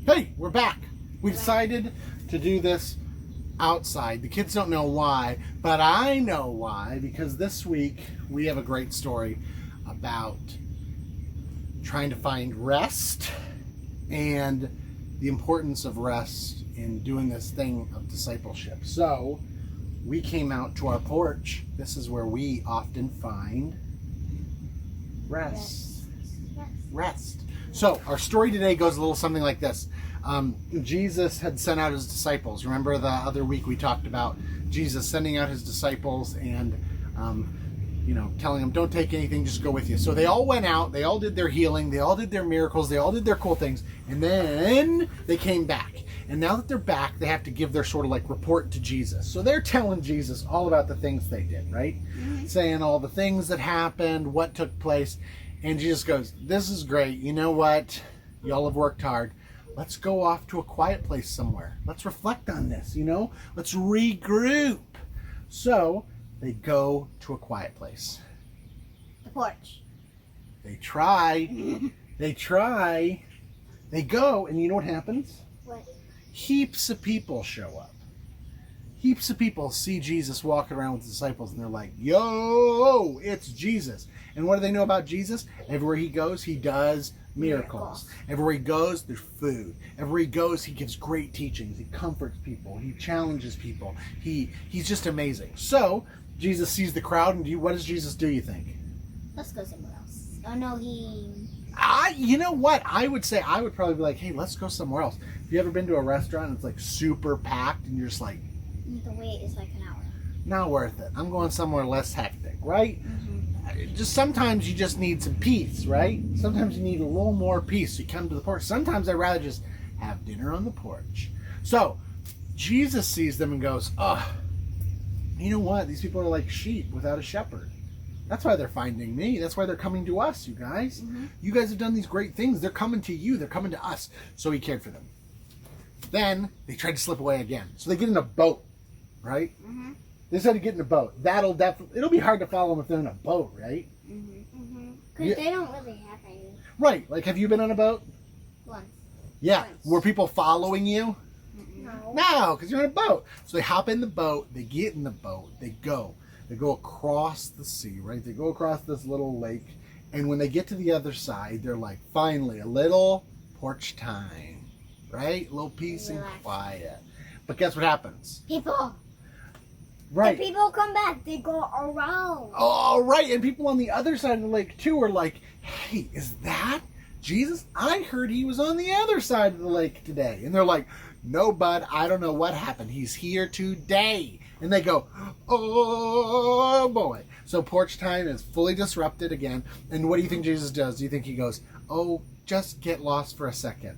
Hey, we're back. We decided to do this outside. The kids don't know why, but I know why, because this week we have a great story about trying to find rest and the importance of rest in doing this thing of discipleship. So we came out to our porch. This is where we often find rest. So our story today goes a little something like this. Jesus had sent out his disciples. Remember the other week we talked about Jesus sending out his disciples and telling them, don't take anything, just go with you. So they all went out, they all did their healing, they all did their miracles, they all did their cool things, and then they came back. And now that they're back, they have to give their sort of like report to Jesus. So they're telling Jesus all about the things they did, right? Mm-hmm. Saying all the things that happened, what took place. And Jesus goes, this is great. You know what? Y'all have worked hard. Let's go off to a quiet place somewhere. Let's reflect on this, Let's regroup. So they go to a quiet place. The porch. They try. They go, and you know what happens? What? Heaps of people show up. Heaps of people see Jesus walking around with the disciples, and they're like, yo, it's Jesus. And what do they know about Jesus? Everywhere he goes, he does miracles. Everywhere he goes, there's food. Everywhere he goes, he gives great teachings. He comforts people. He challenges people. He's just amazing. So Jesus sees the crowd, and what does Jesus do, you think? Let's go somewhere else. Oh, no, you know what? I would probably be like, hey, let's go somewhere else. Have you ever been to a restaurant and it's like super packed and you're just like, the wait is like an hour. Not worth it. I'm going somewhere less hectic, right? Mm-hmm. Just sometimes you just need some peace, right? Sometimes you need a little more peace. You come to the porch. Sometimes I'd rather just have dinner on the porch. So Jesus sees them and goes, oh, you know what? These people are like sheep without a shepherd. That's why they're finding me. That's why they're coming to us, you guys. Mm-hmm. You guys have done these great things. They're coming to you. They're coming to us. So he cared for them. Then they tried to slip away again. So they get in a boat, right? Mm-hmm. They decided to get in a boat. It'll be hard to follow them if they're in a boat, right? Mm-hmm. Because they don't really have any. Right. Like, have you been on a boat? Once. Yeah. Once. Were people following you? No. No, because you're in a boat. So they hop in the boat. They get in the boat. They go. They go across the sea, right? They go across this little lake. And when they get to the other side, they're like, finally, a little porch time, right? A little peace and quiet. But guess what happens? People. Right. The people come back. They go around. Oh, right. And people on the other side of the lake, too, are like, hey, is that Jesus? I heard he was on the other side of the lake today. And they're like, no, bud, I don't know what happened. He's here today. And they go, oh, boy. So porch time is fully disrupted again. And what do you think Jesus does? Do you think he goes, oh, just get lost for a second?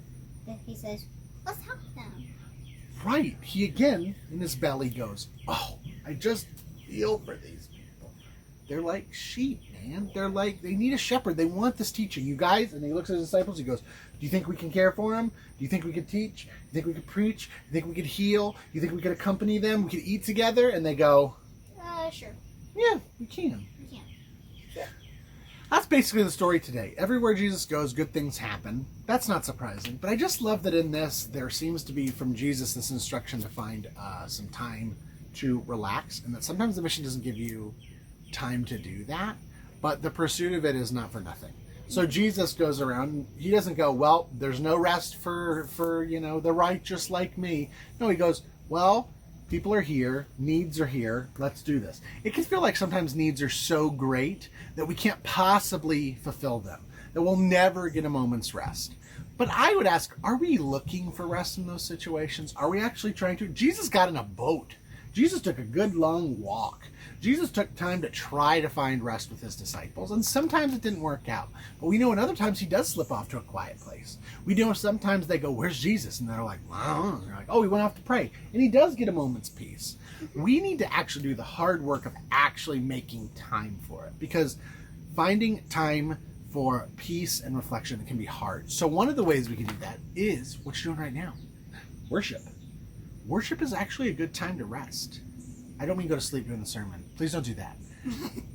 He says, let's help them. Right. He again, in his belly, goes, oh, I just feel for these people. They're like sheep, man. They're like, they need a shepherd. They want this teacher. You guys, and he looks at his disciples, he goes, do you think we can care for them? Do you think we could teach? Do you think we could preach? Do you think we could heal? Do you think we could accompany them? We could eat together? And they go, sure. Yeah, we can. We can. Sure. That's basically the story today. Everywhere Jesus goes, good things happen. That's not surprising. But I just love that in this, there seems to be from Jesus this instruction to find some time to relax. And that sometimes the mission doesn't give you time to do that. But the pursuit of it is not for nothing. So Jesus goes around, he doesn't go, well, there's no rest for the righteous like me. No, he goes, well, people are here, needs are here, let's do this. It can feel like sometimes needs are so great that we can't possibly fulfill them, that we'll never get a moment's rest. But I would ask, are we looking for rest in those situations? Are we actually trying to? Jesus got in a boat. Jesus took a good long walk. Jesus took time to try to find rest with his disciples, and sometimes it didn't work out. But we know in other times he does slip off to a quiet place. We know sometimes they go, where's Jesus? And they're like, wow. They're like, oh, he went off to pray. And he does get a moment's peace. We need to actually do the hard work of actually making time for it, because finding time for peace and reflection can be hard. So one of the ways we can do that is what you're doing right now. Worship. Worship is actually a good time to rest. I don't mean go to sleep during the sermon. Please don't do that.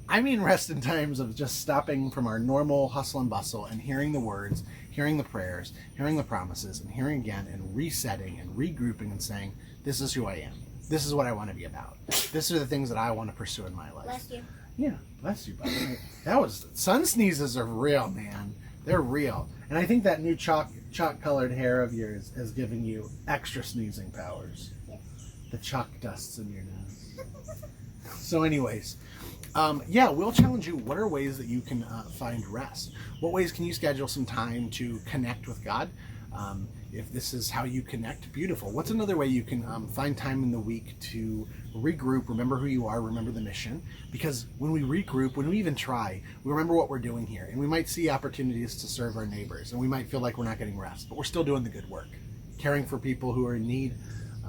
I mean rest in times of just stopping from our normal hustle and bustle and hearing the words, hearing the prayers, hearing the promises, and hearing again and resetting and regrouping and saying, this is who I am. This is what I want to be about. This are the things that I want to pursue in my life. Bless you. Yeah, bless you, buddy. That was, sun sneezes are real, man. They're real. And I think that new chalk colored hair of yours is giving you extra sneezing powers. Yes. The chalk dusts in your nose. So anyways, we'll challenge you. What are ways that you can find rest? What ways can you schedule some time to connect with God? If this is how you connect, beautiful. What's another way you can find time in the week to regroup, remember who you are, remember the mission? Because when we regroup, when we even try, we remember what we're doing here. And we might see opportunities to serve our neighbors. And we might feel like we're not getting rest, but we're still doing the good work. Caring for people who are in need,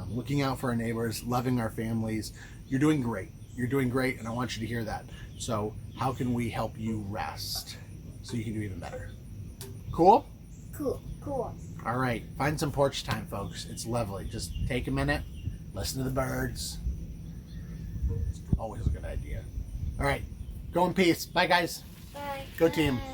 looking out for our neighbors, loving our families. You're doing great. You're doing great, and I want you to hear that. So how can we help you rest so you can do even better? Cool? Cool. All right, find some porch time, folks. It's lovely. Just take a minute, listen to the birds. It's always a good idea. All right, go in peace. Bye, guys. Bye. Go team. Bye.